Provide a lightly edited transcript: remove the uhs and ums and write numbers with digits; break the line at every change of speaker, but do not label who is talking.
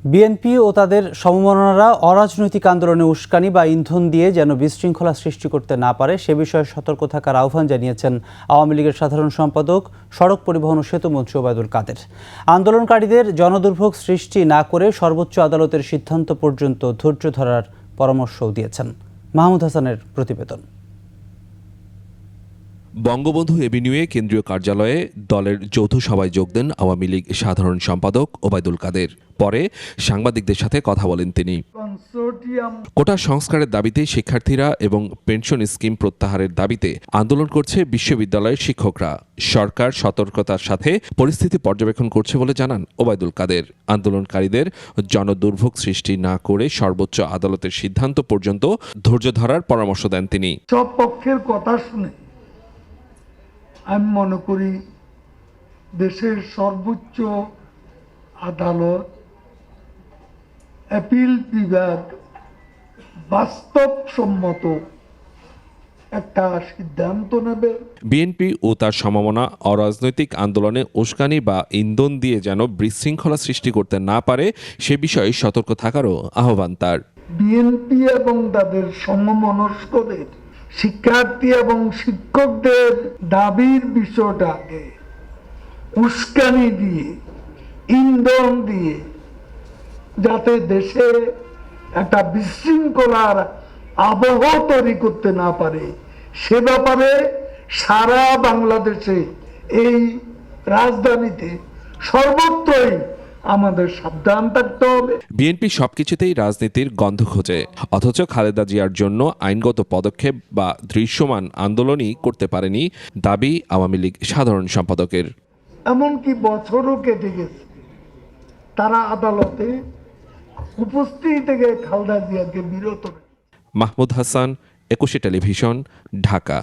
BNP ও তাদের সমমনারা অরাজনৈতিক আন্দোলনে উস্কানি বা ইন্ধন দিয়ে যেন বিশৃঙ্খলা সৃষ্টি করতে না পারে সে বিষয়ে সতর্ক থাকার আহ্বান জানিয়েছেন আওয়ামী লীগের সাধারণ সম্পাদক সড়ক পরিবহন ও সেতুমন্ত্রী ওবায়দুল কাদের। আন্দোলনকারীদের জনদুর্ভোগ সৃষ্টি না করে সর্বোচ্চ আদালতের সিদ্ধান্ত পর্যন্ত ধৈর্য ধরার পরামর্শও দিয়েছেন। মাহমুদ হাসানের প্রতিবেদন।
বঙ্গবন্ধু এভিনিউয়ে কেন্দ্রীয় কার্যালয়ে দলের যৌথ সভায় যোগ দেন আওয়ামী লীগ সাধারণ সম্পাদক ওবায়দুল কাদের। পরে সাংবাদিকদের সাথে কথা বলেন তিনি। কোটা সংস্কারের দাবিতে শিক্ষার্থীরা এবং পেনশন স্কিম প্রত্যাহারের দাবিতে আন্দোলন করছে বিশ্ববিদ্যালয়ের শিক্ষকরা। সরকার সতর্কতার সাথে পরিস্থিতি পর্যবেক্ষণ করছে বলে জানান ওবায়দুল কাদের। আন্দোলনকারীদের জনদুর্ভোগ সৃষ্টি না করে সর্বোচ্চ আদালতের সিদ্ধান্ত পর্যন্ত ধৈর্য ধরার পরামর্শ দেন তিনি।
সব পক্ষের কথা শুনে আমি মনে করি দেশের সর্বোচ্চ আদালত, অ্যাপিল বিভাগ বাস্তবসম্মত একটা সিদ্ধান্ত নেবে।
বিএনপি ও তার সমমনা অরাজনৈতিক আন্দোলনে উস্কানি বা ইন্ধন দিয়ে যেন বিশৃঙ্খলা সৃষ্টি করতে না পারে সে বিষয়ে সতর্ক থাকারও আহ্বান তার।
বিএনপি এবং তাদের সমমনস্কদের শিক্ষার্থী এবং শিক্ষকদের দাবির বিষয়টাকে উস্কানি দিয়ে, ইন্ধন দিয়ে যাতে দেশে একটা বিশৃঙ্খলার আবহ তৈরি করতে না পারে সে ব্যাপারে সারা বাংলাদেশে এই রাজধানীতে সর্বত্রই আমাদের সাবধান থাকতে হবে।
বিএনপি সবকিছুতেই রাজনীতির গন্ধ খোঁজে, অথচ খালেদা জিয়ার জন্য আইনগত পদক্ষেপ বা দৃশ্যমান আন্দোলনই করতে পারেনি দাবি আওয়ামী লীগ সাধারণ সম্পাদকের।
এমনকি বছরও কেটে গেছে, তারা আদালতে উপস্থিত থেকে খালেদা জিয়াকে বিরত।
মাহমুদ হাসান, 21 টেলিভিশন, ঢাকা।